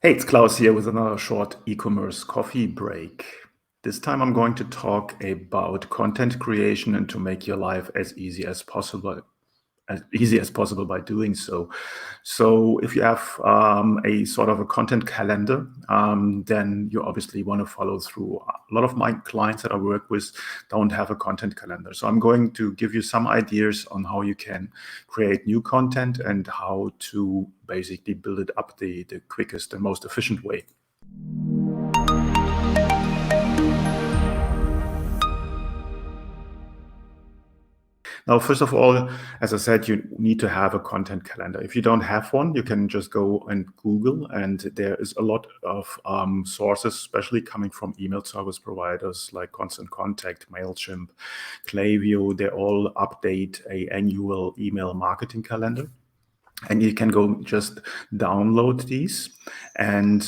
Hey, it's Klaus here with another short e-commerce coffee break. This time I'm going to talk about content creation and to make your life as easy as possible by doing so. So if you have a sort of a content calendar, then you obviously want to follow through. A lot of my clients that I work with don't have a content calendar. So I'm going to give you some ideas on how you can create new content and how to basically build it up the quickest and most efficient way. Now, first of all, as I said, you need to have a content calendar. If you don't have one, you can just go and Google, and there is a lot of sources, especially coming from email service providers like Constant Contact, MailChimp, Klaviyo. They all update an annual email marketing calendar. And you can go just download these, and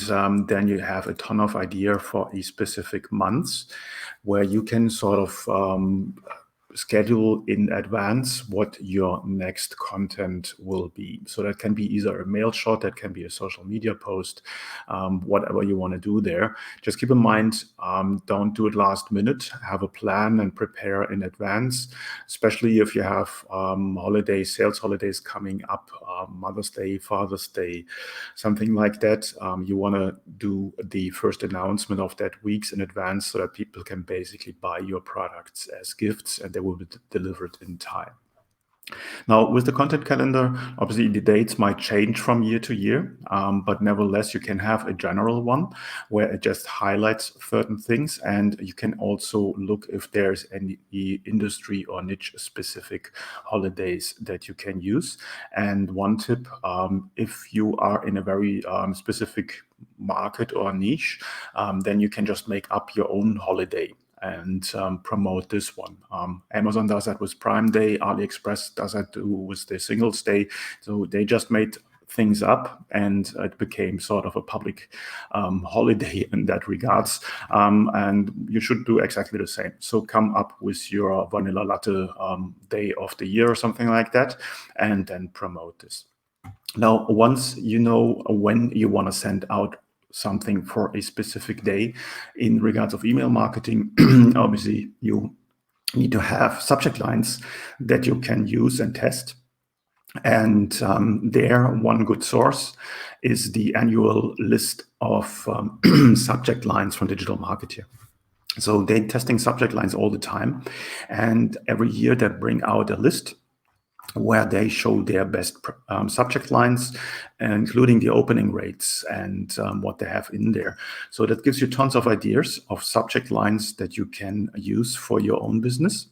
then you have a ton of idea for a specific months where you can sort of schedule in advance what your next content will be. So that can be either a mail shot, that can be a social media post, whatever you want to do there. Just keep in mind, don't do it last minute. Have a plan and prepare in advance, especially if you have sales holidays coming up, Mother's Day, Father's Day, something like that. You want to do the first announcement of that weeks in advance so that people can basically buy your products as gifts and they will be delivered in time. Now, with the content calendar, obviously the dates might change from year to year, but nevertheless, you can have a general one where it just highlights certain things, and you can also look if there's any industry or niche specific holidays that you can use. And one tip, if you are in a very specific market or niche, then you can just make up your own holiday and promote this one. Amazon does that with Prime Day. AliExpress does that with the Singles Day. So they just made things up, and it became sort of a public holiday in that regards. And you should do exactly the same. So come up with your vanilla latte day of the year or something like that, and then promote this. Now, once you know when you want to send out something for a specific day in regards of email marketing, obviously you need to have subject lines that you can use and test. And there, one good source is the annual list of subject lines from Digital Marketer. So they're testing subject lines all the time, and every year they bring out a list where they show their best subject lines, including the opening rates and what they have in there. So that gives you tons of ideas of subject lines that you can use for your own business.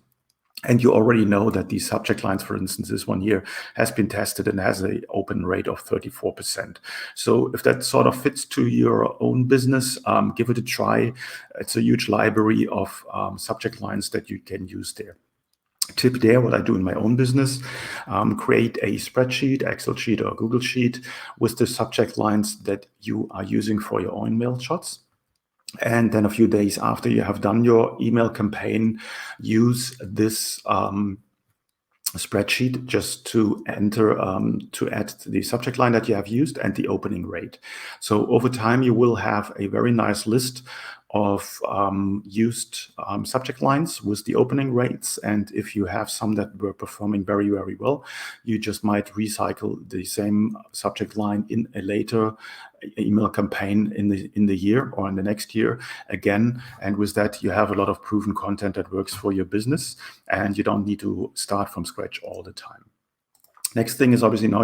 And you already know that these subject lines, for instance, this one here has been tested and has an open rate of 34%. So if that sort of fits to your own business, give it a try. It's a huge library of subject lines that you can use there. Tip there, what I do in my own business, create a spreadsheet, Excel sheet or Google sheet with the subject lines that you are using for your own mail shots. And then a few days after you have done your email campaign, use this spreadsheet just to enter, to add the subject line that you have used and the opening rate. So over time, you will have a very nice list of used subject lines with the opening rates. And if you have some that were performing very, very well, you just might recycle the same subject line in a later email campaign in the year or in the next year again. And with that, you have a lot of proven content that works for your business, and you don't need to start from scratch all the time. Next thing is obviously now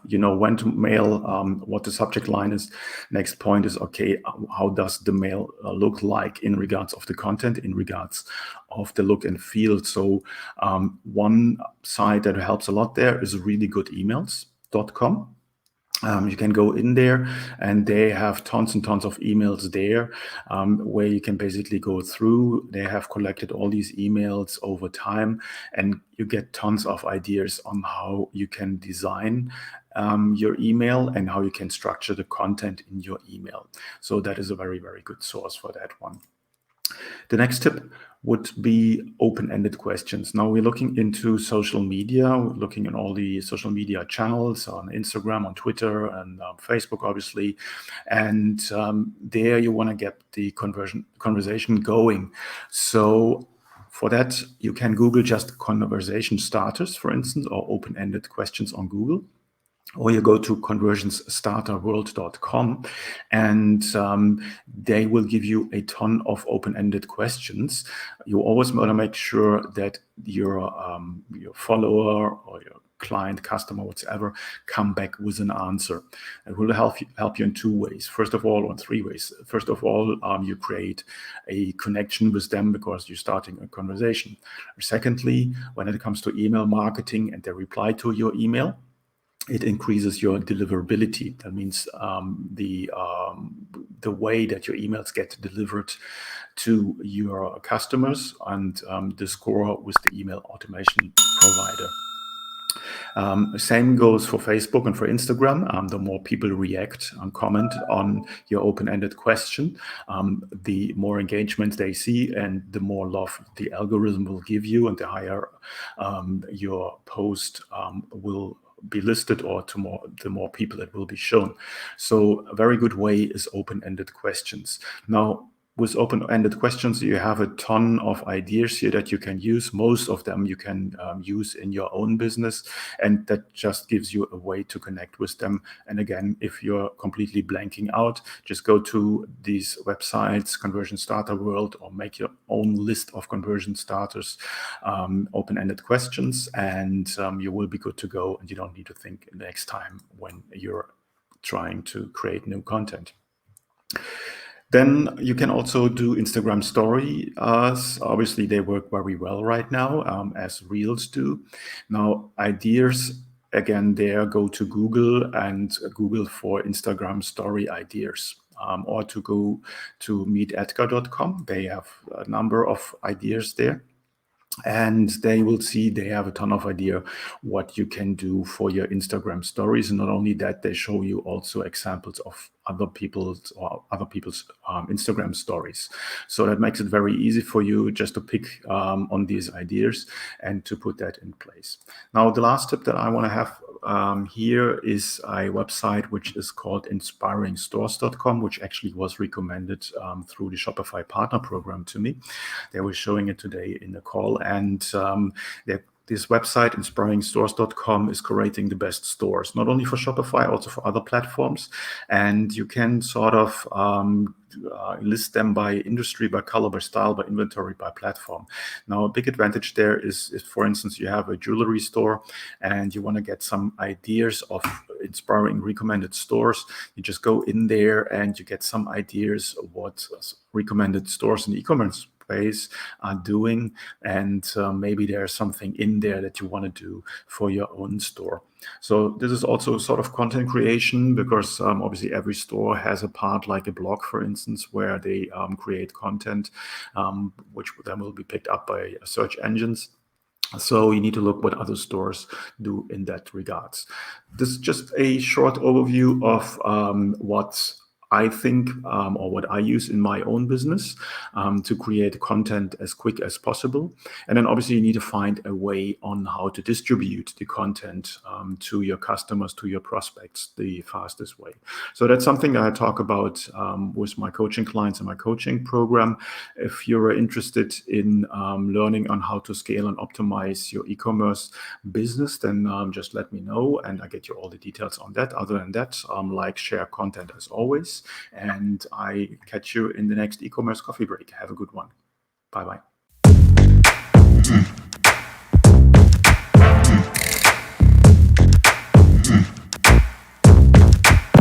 you know when to mail, what the subject line is. Next point is, okay, how does the mail look like in regards of the content, in regards of the look and feel. So one site that helps a lot there is reallygoodemails.com. You can go in there, and they have tons and tons of emails there where you can basically go through. They have collected all these emails over time, and you get tons of ideas on how you can design your email and how you can structure the content in your email. So that is a very, very good source for that one. The next tip would be open-ended questions. Now we're looking into social media, we're looking at all the social media channels on Instagram, on Twitter, and Facebook, obviously. And there you want to get the conversation going. So for that, you can Google just conversation starters, for instance, or open-ended questions on Google. Or you go to conversionsstarterworld.com, and they will give you a ton of open-ended questions. You always want to make sure that your follower or your client, customer, whatever, come back with an answer. It will help you in two ways. First of all, or in three ways. First of all, you create a connection with them because you're starting a conversation. Secondly, when it comes to email marketing and they reply to your email, it increases your deliverability. That means the way that your emails get delivered to your customers, and the score with the email automation provider. Same goes for Facebook and for Instagram. The more people react and comment on your open-ended question, the more engagement they see, and the more love the algorithm will give you, and the higher your post will be listed, or the more people it will be shown. So a very good way is open-ended questions. Now, with open-ended questions, you have a ton of ideas here that you can use. Most of them you can use in your own business, and that just gives you a way to connect with them. And again, if you're completely blanking out, just go to these websites, Conversion Starter World, or make your own list of conversion starters, open-ended questions, and you will be good to go, and you don't need to think next time when you're trying to create new content. Then you can also do Instagram story. Obviously, they work very well right now, as Reels do. Now, ideas, again, there, go to Google and Google for Instagram story ideas. Or to go to meetedgar.com. They have a number of ideas there. And they will see they have a ton of idea what you can do for your Instagram stories. And not only that, they show you also examples of other people's Instagram stories. So that makes it very easy for you just to pick on these ideas and to put that in place. Now, the last tip that I want to have here is a website which is called inspiringstores.com, which actually was recommended through the Shopify partner program to me. They were showing it today in the call, and this website, inspiringstores.com, is curating the best stores, not only for Shopify, also for other platforms. And you can sort of list them by industry, by color, by style, by inventory, by platform. Now, a big advantage there is if, for instance, you have a jewelry store and you want to get some ideas of inspiring recommended stores, you just go in there and you get some ideas of what recommended stores in the e-commerce space are doing, and maybe there's something in there that you want to do for your own store. So this is also sort of content creation, because obviously every store has a part like a blog, for instance, where they create content, which then will be picked up by search engines. So you need to look what other stores do in that regards. This is just a short overview of what I think or what I use in my own business to create content as quick as possible. And then obviously you need to find a way on how to distribute the content to your customers, to your prospects, the fastest way. So that's something that I talk about with my coaching clients in my coaching program. If you're interested in learning on how to scale and optimize your e-commerce business, then just let me know and I get you all the details on that. Other than that, like, share content as always. And I catch you in the next e-commerce coffee break. Have a good one. Bye-bye.